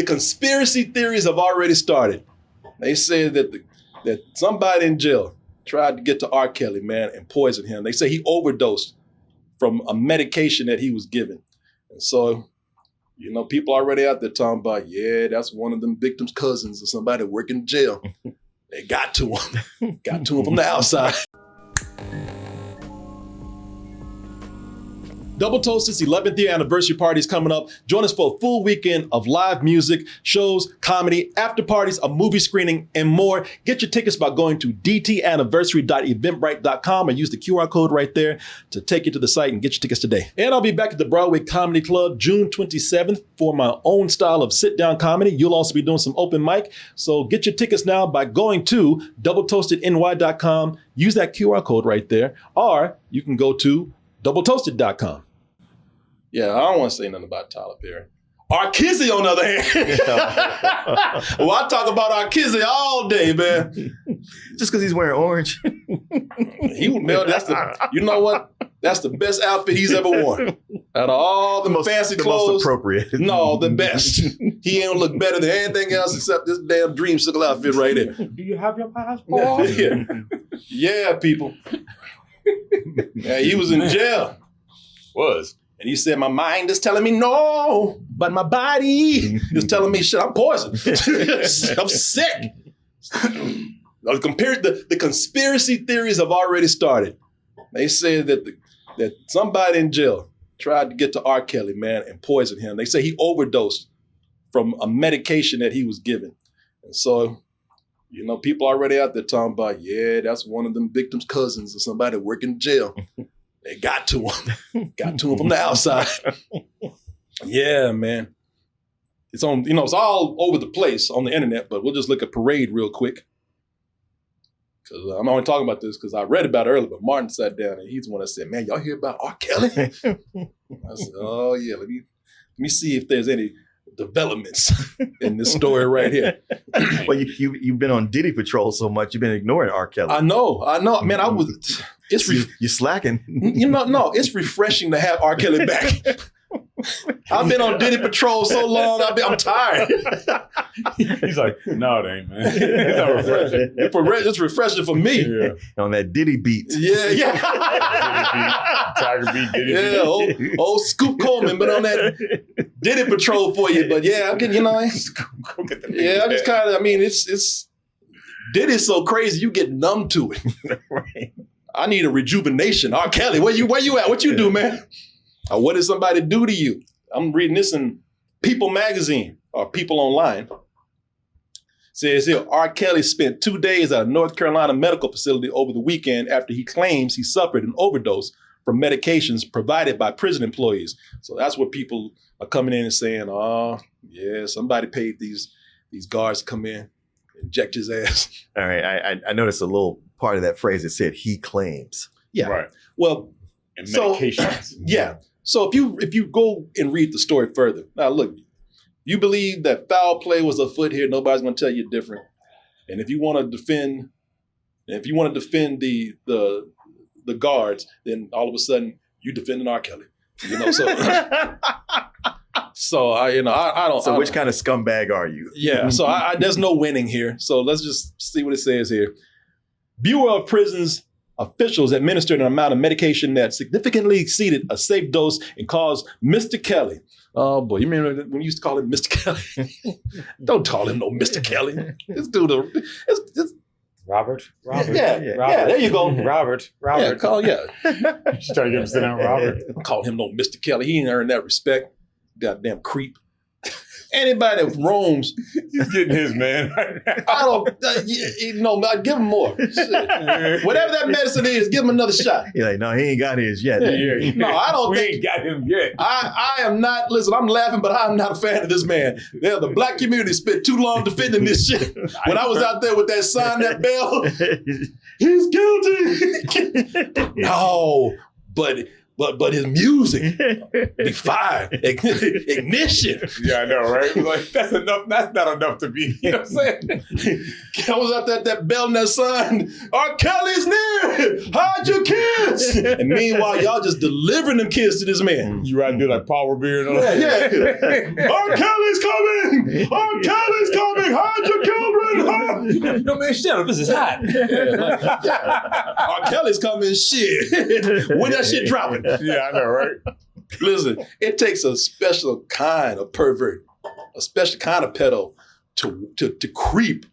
the conspiracy theories have already started. They said that somebody in jail tried to get to R. Kelly, man, and poison him. They say he overdosed from a medication that he was given. And so, people already out there talking about, yeah, that's one of them victims' cousins or somebody working in jail. They got to him. Got to him from the outside. Double Toasted's 11th year anniversary party is coming up. Join us for a full weekend of live music, shows, comedy, after parties, a movie screening, and more. Get your tickets by going to dtanniversary.eventbrite.com or use the QR code right there to take you to the site and get your tickets today. And I'll be back at the Broadway Comedy Club June 27th for my own style of sit-down comedy. You'll also be doing some open mic. So get your tickets now by going to doubletoastedny.com. Use that QR code right there. Or you can go to doubletoasted.com. Yeah, I don't want to say nothing about Tyler Perry. R. Kizzy, on the other hand. Well, I talk about R. Kizzy all day, man. Just because he's wearing orange. You know what? That's the best outfit he's ever worn. Out of all the fancy clothes. Most appropriate. No, the best. He ain't look better than anything else except this damn dreamsicle outfit right there. Do you have your passport? Yeah, people. Yeah, he was in jail. And he said, my mind is telling me no, but my body is telling me, shit, I'm poisoned. I'm sick. The conspiracy theories have already started. They said that somebody in jail tried to get to R. Kelly, man, and poison him. They say he overdosed from a medication that he was given. And so, people already out there talking about, yeah, that's one of them victims' cousins or somebody working in jail. They got to him. Got to him from the outside. Yeah, man. It's on, it's all over the place on the internet, but we'll just look at Parade real quick. Because I'm only talking about this because I read about it earlier, but Martin sat down and he's the one that said, man, y'all hear about R. Kelly? I said, oh, yeah, let me see if there's any developments in this story right here. Well, you've been on Diddy Patrol so much, you've been ignoring R. Kelly. I know. Man, you're slacking. No, it's refreshing to have R. Kelly back. I've been on Diddy Patrol so long, I'm tired. He's like, no, it ain't, man. It's not refreshing. It's refreshing for me. Yeah. On that Diddy beat. Yeah. Tiger beat, Diddy beat. Yeah, old Scoop Coleman, but on that Diddy Patrol for you. But yeah, I'm getting, Go get the yeah, I'm just kind of, it's Diddy's so crazy, you get numb to it. Right. I need a rejuvenation. R. Kelly, where you at? What you do, man? Or what did somebody do to you? I'm reading this in People magazine or People Online. It says here, R. Kelly spent 2 days at a North Carolina medical facility over the weekend after he claims he suffered an overdose from medications provided by prison employees. So that's what people are coming in and saying, oh, yeah, somebody paid these guards to come in, inject his ass. All right, I noticed a little part of that phrase that said he claims. Yeah. Right. Well, And medications. Yeah. So if you go and read the story further, now look, you believe that foul play was afoot here, nobody's going to tell you different. And if you want to defend the guards, then all of a sudden you defending R. Kelly. So I don't. So which kind of scumbag are you? Yeah. So there's no winning here. So let's just see what it says here. Bureau of Prisons officials administered an amount of medication that significantly exceeded a safe dose and caused Mr. Kelly. Oh boy, you remember when you used to call him Mr. Kelly? Don't call him no Mr. Kelly. This dude, Robert. Yeah, there you go. Robert. Yeah, Just trying to get him to sit down, Robert. Don't call him no Mr. Kelly. He ain't earned that respect. Goddamn creep. Anybody that roams, He's getting his, man. I don't, I give him more. Shit. Whatever that medicine is, give him another shot. You're like, no, he ain't got his yet. Yeah. No, I don't We think. ain't got him yet. I am not, listen, I'm laughing, but I'm not a fan of this man. Yeah, the black community spent too long defending this shit. When I was out there with that sign, that bell, he's guilty. No, but but his music be fire, ignition. Yeah, I know, right? Like that's enough. That's not enough to be. You know what I'm saying? I was out there at that bell and that sign. R. Kelly's near. Hide your kids. And meanwhile, y'all just delivering them kids to this man. You right there like power beer and all that. Yeah. R. Kelly's coming. R. Kelly's coming. Hide your children. Hide. No man, shut up. This is hot. R. Kelly's coming. Shit. When that shit dropping? Yeah, I know, right? Listen, it takes a special kind of pervert, a special kind of pedo to creep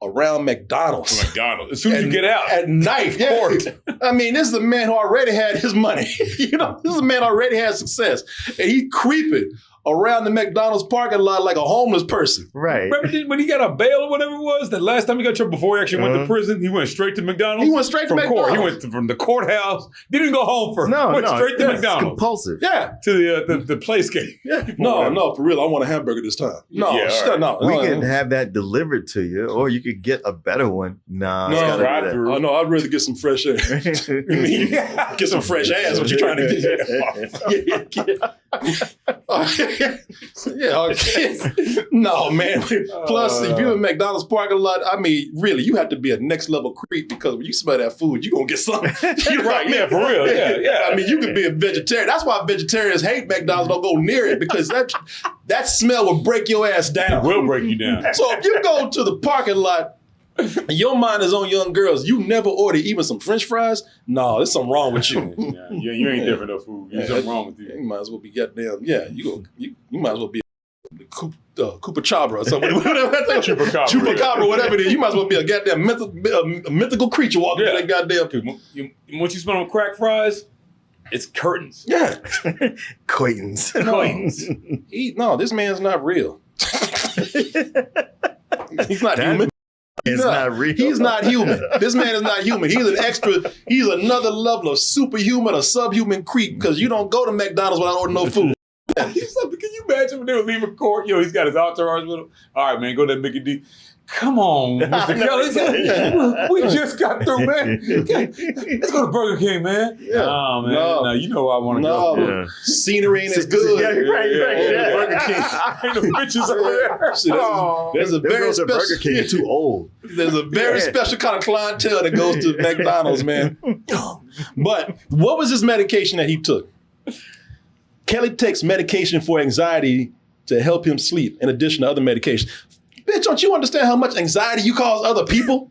around McDonald's. McDonald's. As soon as you get out. At night. Yeah. I mean, this is a man who already had his money. This is a man who already had success. And he creeping around the McDonald's parking lot like a homeless person. Right. Remember when he got a bail or whatever it was? That last time he got trouble before he actually went to prison, he went straight to McDonald's. He went straight to McDonald's. Court. He went from the courthouse. Didn't even go home first. Went straight to McDonald's. Compulsive. Yeah. To the playscape. Yeah. No, for real. I want a hamburger this time. No, Yeah, no. We can have that delivered to you, or you could get a better one. No, drive-through. Oh, no, I'd rather get some fresh air. Get some fresh ass. What you trying to get? Yeah, okay. No, man. Plus, if you're in McDonald's parking lot, I mean, really, you have to be a next level creep because when you smell that food, you're going to get something. Right, yeah, for real. Yeah. I mean, you could be a vegetarian. That's why vegetarians hate McDonald's, don't go near it because that smell will break your ass down. It will break you down. So if you go to the parking lot, your mind is on young girls. You never order even some French fries. No, there's something wrong with you. Yeah, you ain't different no food. There's something wrong with you. You might as well be goddamn. Yeah, you might as well be Koopa Chabra or something. Chupacabra, whatever it is. You might as well be a goddamn mythical creature walking through that goddamn. Once you smell on crack fries, it's curtains. Yeah, Quaintance. No, this man's not real. He's not human. It's not real. He's not human. This man is not human. He's an extra. He's another level of superhuman or subhuman creep because you don't go to McDonald's without ordering no food. Can you imagine when they were leaving court? He's got his entourage with him. All right, man, go to Mickey D. Come on, Mr. Kelly. We just got through, man. Let's go to Burger King, man. Yeah. Oh, man. No, you know where I want to go. Yeah. Scenery ain't as good. Right. Burger King. Ain't no bitches over there. There's a very special Burger King too old. There's a very special kind of clientele that goes to McDonald's, man. But what was this medication that he took? Kelly takes medication for anxiety to help him sleep, in addition to other medications. Bitch, don't you understand how much anxiety you cause other people?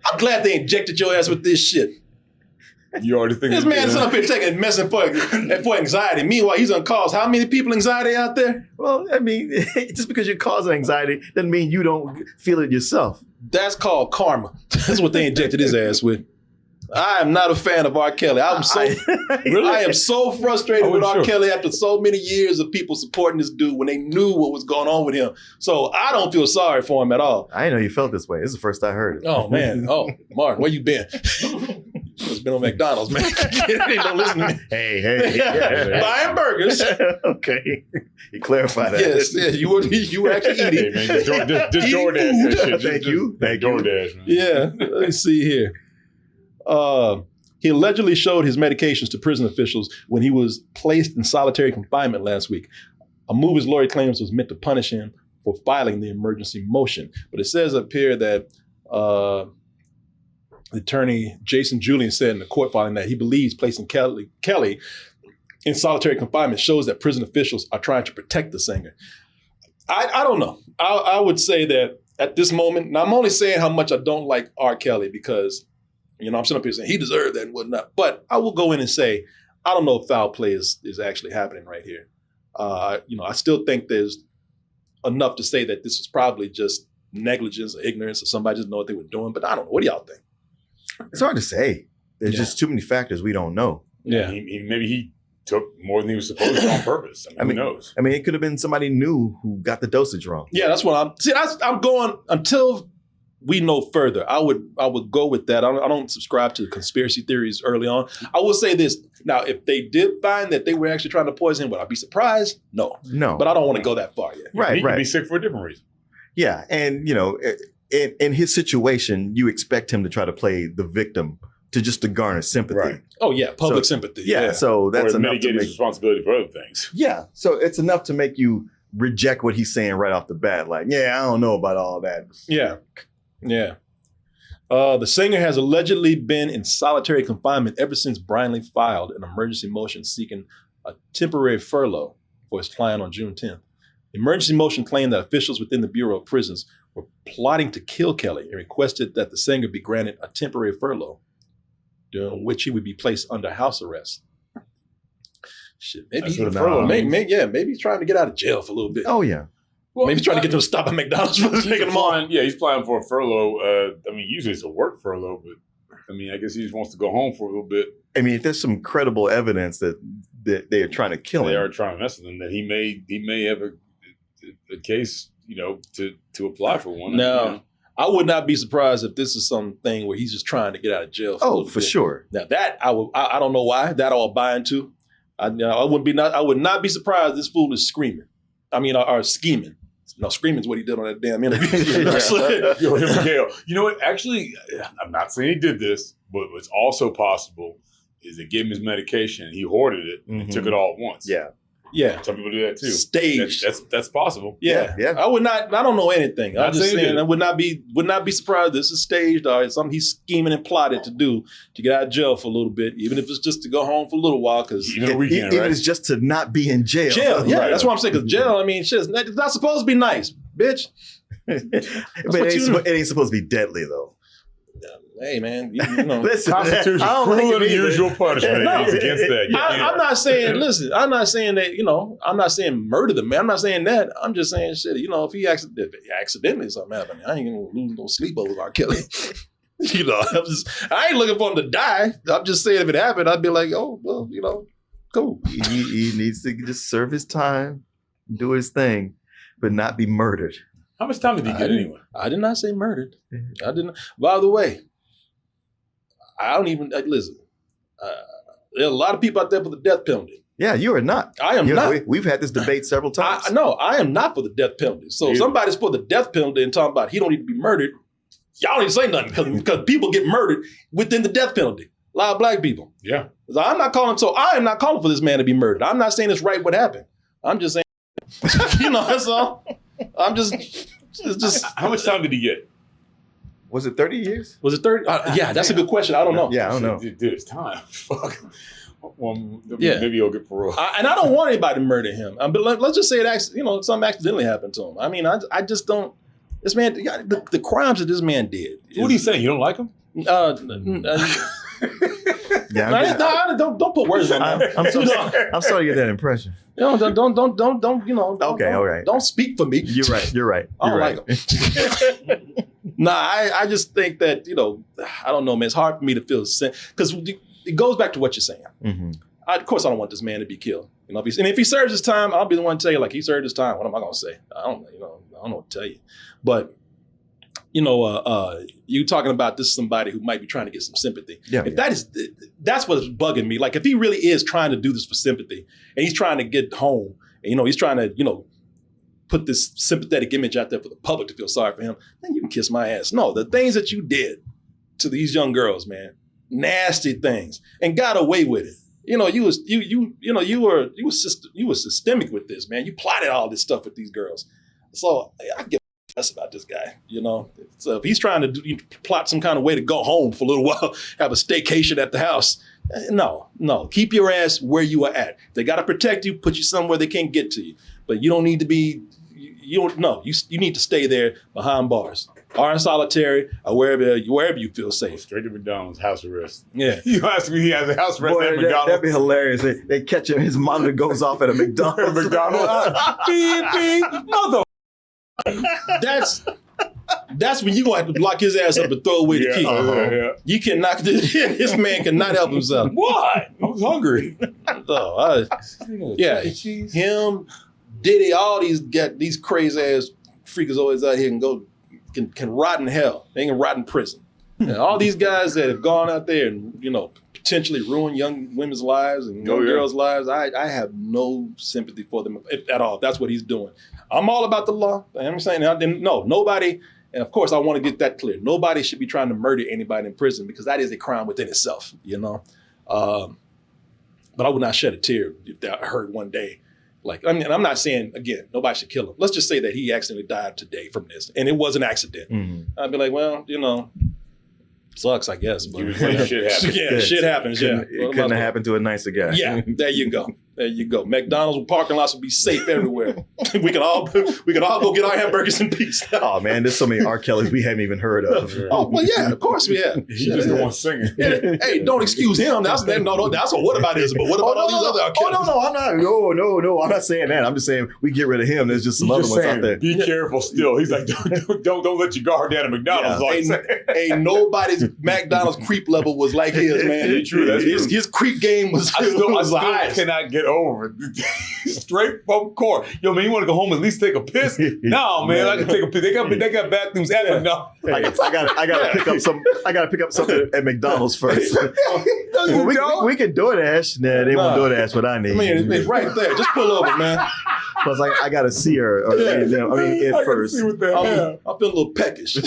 I'm glad they injected your ass with this shit. You already think this man is up here taking medicine for anxiety. Meanwhile, he's gonna cause how many people anxiety out there? Well, I mean, just because you're causing anxiety doesn't mean you don't feel it yourself. That's called karma. That's what they injected his ass with. I am not a fan of R. Kelly. I am so frustrated with R. Kelly after so many years of people supporting this dude when they knew what was going on with him. So I don't feel sorry for him at all. I didn't know you felt this way. This is the first I heard it. Oh, man. Oh, Martin, where you been? It's been on McDonald's, man. Don't listen to me. Hey. Buying burgers. Okay. You clarify that. Yes, you were actually eating. Hey, man, just DoorDash that shit. Thank you. DoorDash, man. Yeah. Let me see here. He allegedly showed his medications to prison officials when he was placed in solitary confinement last week. A move his lawyer claims was meant to punish him for filing the emergency motion. But it says up here that attorney Jason Julian said in the court filing that he believes placing Kelly in solitary confinement shows that prison officials are trying to protect the singer. I don't know. I would say that at this moment, now I'm only saying how much I don't like R. Kelly because I'm sitting up here saying he deserved that and whatnot. But I will go in and say, I don't know if foul play is actually happening right here. I still think there's enough to say that this is probably just negligence or ignorance or somebody just know what they were doing. But I don't know. What do y'all think? It's hard to say. There's just too many factors we don't know. Yeah. Maybe he took more than he was supposed to on purpose. I mean, who knows? I mean, it could have been somebody new who got the dosage wrong. Yeah, that's what I'm going until we know further. I would go with that. I don't subscribe to conspiracy theories early on. I will say this. Now, if they did find that they were actually trying to poison him, would I be surprised? No. But I don't want to go that far yet. Right. He could be sick for a different reason. Yeah. And, in his situation, you expect him to try to play the victim to garner sympathy. Right. Oh yeah, public So- sympathy. Yeah, so that's or to enough to mitigate his make. responsibility for other things. Yeah, so it's enough to make you reject what he's saying right off the bat. Like, yeah, I don't know about all that. Yeah. Yeah. The singer has allegedly been in solitary confinement ever since Brian Lee filed an emergency motion seeking a temporary furlough for his client on June 10th. The emergency motion claimed that officials within the Bureau of Prisons were plotting to kill Kelly and requested that the singer be granted a temporary furlough, during which he would be placed under house arrest. Shit, maybe That's he, what a furlough means. maybe he's trying to get out of jail for a little bit. Oh yeah, Well, Maybe trying to get them to stop at McDonald's for taking them on. applying, yeah, he's applying for a furlough. I mean, usually it's a work furlough, but I mean, I guess he just wants to go home for a little bit. I mean, if there's some credible evidence that they are trying to kill They him. are trying to mess with him. That he may have a case, to apply for one. No. I would not be surprised if this is something where he's just trying to get out of jail. Oh, for sure. Now that I don't know why that I'll buy into. I would not be surprised this fool is screaming. I mean, or scheming. No, screaming is what he did on that damn interview. Yo, him and Gail. You know what? Actually, I'm not saying he did this, but what's also possible is they gave him his medication, he hoarded it, and took it all at once. Yeah. Yeah, Some people do that too. staged. That's possible. Yeah. Yeah. I would not. I don't know anything. Not I'm just saying he saying did. I would not be surprised. This is staged or it's something he's scheming and plotted to do to get out of jail for a little bit, even if it's just to go home for a little while. Because Even a weekend, Even right? if it's just to not be in jail. jail, yeah, Right. that's what I'm saying. Because jail, I mean, shit, it's not supposed to be nice, bitch. But what it ain't supposed to be deadly though. Hey, man, you know. Listen, Constitution, I don't cruel like and it either. unusual punishment No. is against that. You can't. I'm not saying. Listen, I'm not saying that. I'm not saying murder the man. I'm not saying that. I'm just saying shit. If he accidentally something happened, I ain't gonna lose no sleep over R. Kelly. I ain't looking for him to die. I'm just saying if it happened, I'd be like, oh well, cool. He needs to just serve his time, do his thing, but not be murdered. How much time did he get anyway? I did not say murdered. I didn't. By the way, I don't even listen. There are a lot of people out there for the death penalty. Yeah, you are not. I am not. We've had this debate several times. I am not for the death penalty. So if somebody's for the death penalty and talking about he don't need to be murdered, y'all don't need to say nothing because people get murdered within the death penalty. A lot of black people. Yeah. I am not calling for this man to be murdered. I'm not saying it's right what happened. I'm just saying, that's all. I'm just, it's just. How much time did he get? Was it 30 years? Was it 30? Yeah, that's a good question. I don't know. Yeah, I don't know. Dude, it's time. Fuck. Well, Yeah. Maybe he'll get parole. And I don't want anybody to murder him. But let's just say something accidentally happened to him. I mean, I just don't. This man, the crimes that this man did. What are you saying? You don't like him? Yeah, Don't put words on that. I'm sorry to get that impression. Don't. Okay, all right. Don't speak for me. You're right. You're right. I don't You're like him. Nah, I just think that I don't know, man. It's hard for me to feel because it goes back to what you're saying. Mm-hmm. Of course, I don't want this man to be killed. If he serves his time, I'll be the one to tell you, like, he served his time. What am I gonna say? I don't know what to tell you. But you talking about this is somebody who might be trying to get some sympathy. Yeah, That's what's bugging me. Like, if he really is trying to do this for sympathy, and he's trying to get home, and he's trying to put this sympathetic image out there for the public to feel sorry for him, then you can kiss my ass. No, the things that you did to these young girls, man, nasty things, and got away with it. You were systemic with this, man. You plotted all this stuff with these girls. So I give a mess about this guy, So if he's trying to plot some kind of way to go home for a little while, have a staycation at the house, no, keep your ass where you are at. They got to protect you, put you somewhere they can't get to you. But you don't need to be. You need to stay there behind bars, or in solitary, or wherever you feel safe. Straight to McDonald's, house arrest. Yeah. You ask me, he has a house arrest at McDonald's. That'd be hilarious. They catch him, his monitor goes off at a McDonald's. Beep, beep, mother. That's when you're going to have to lock his ass up and throw away the key. Yeah. You cannot. This man cannot help himself. Why? I was hungry. Yeah, him, Diddy, all these crazy ass freakers always out here can rot in hell. They can rot in prison. And all these guys that have gone out there and potentially ruin young women's lives and young girls' lives, I have no sympathy for them at all. If that's what he's doing. I'm all about the law. I'm saying nobody. And of course, I want to get that clear. Nobody should be trying to murder anybody in prison because that is a crime within itself, you know? But I would not shed a tear if I heard one day. Like, I mean, I'm not saying, again, nobody should kill him. Let's just say that he accidentally died today from this, and it was an accident. Mm-hmm. I'd be like, well, you know, sucks, I guess. But Shit happens. yeah, shit happens. Yeah, It couldn't have happened to a nicer guy. Yeah, there you go. There you go. McDonald's parking lots will be safe everywhere. we can all go get our hamburgers in peace. Oh man, there's so many R. Kellys we haven't even heard of. Oh well, yeah, of course we have. He's just the one singing. Hey, don't excuse him. That's a whataboutism. But what about all these other R. Kellys? No, I'm not. No, I'm not saying that. I'm just saying we get rid of him. There's just some other ones out there. Be careful still. He's like, don't let your guard down at McDonald's. Yeah. Ain't nobody's McDonald's creep level was like his, man. True, that's true. His creep game was I still high. cannot get over it. Straight from court. Yo, man, you want to go home and at least take a piss? No, man, I can take a piss. They got bathrooms at McDonald's. I gotta pick up some. I gotta pick up something at McDonald's first. We can DoorDash. Nah, they won't DoorDash what I need. I mean, it's right there. Just pull over, man. Plus, I gotta see her. Or, it first. See what the hell. I feel a little peckish.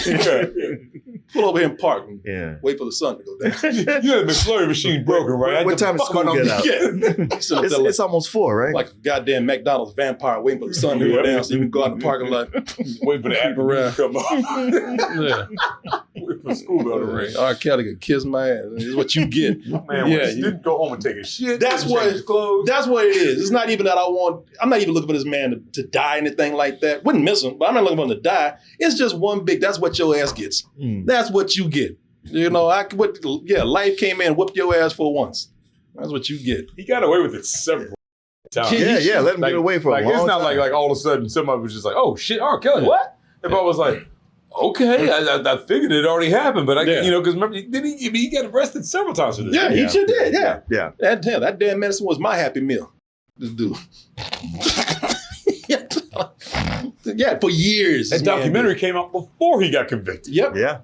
Pull over here and park and wait for the sun to go down. You had the McFlurry machine broken, right? What time is school get out? Yeah. It's almost 4, right? Like a goddamn McDonald's vampire waiting for the sun to go down so you can go out in the parking lot. Wait for the apparatus to come up. Wait for school bell to ring. R. Kelly could kiss my ass. This is what you get. Man, you didn't go home and take a shit. That's what it is. It's not even that I'm not even looking for this man to die, anything like that. Wouldn't miss him, but I'm not looking for him to die. It's just one big, that's what your ass gets. That's what you get. You know, life came in and whooped your ass for once. That's what you get. He got away with it several times. Yeah, let him get away for a long It's not time. like all of a sudden somebody was just like, oh shit, R. Kelly, what? Everybody was like, okay, I figured it already happened, but because remember, he got arrested several times for this. Yeah, he sure did. Yeah. Yeah. That damn medicine was my happy meal. This dude. Yeah, for years. That documentary came out before he got convicted. Yep. Yeah.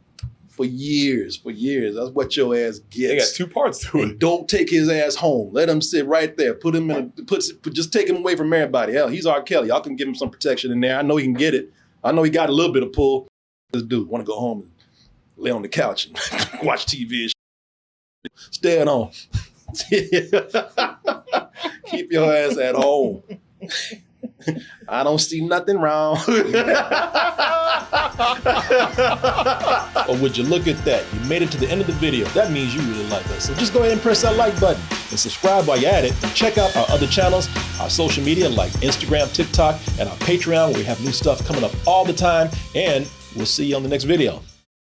For years. That's what your ass gets. They got 2 parts to And it. don't take his ass home. Let him sit right there. Just take him away from everybody. Hell, he's R. Kelly. Y'all can give him some protection in there. I know he can get it. I know he got a little bit of pull. This dude want to go home and lay on the couch and watch TV and stay at home. Keep your ass at home. I don't see nothing wrong. Or would you look at that? You made it to the end of the video. That means you really like us. So just go ahead and press that like button and subscribe while you're at it. And check out our other channels, our social media like Instagram, TikTok, and our Patreon where we have new stuff coming up all the time. And we'll see you on the next video.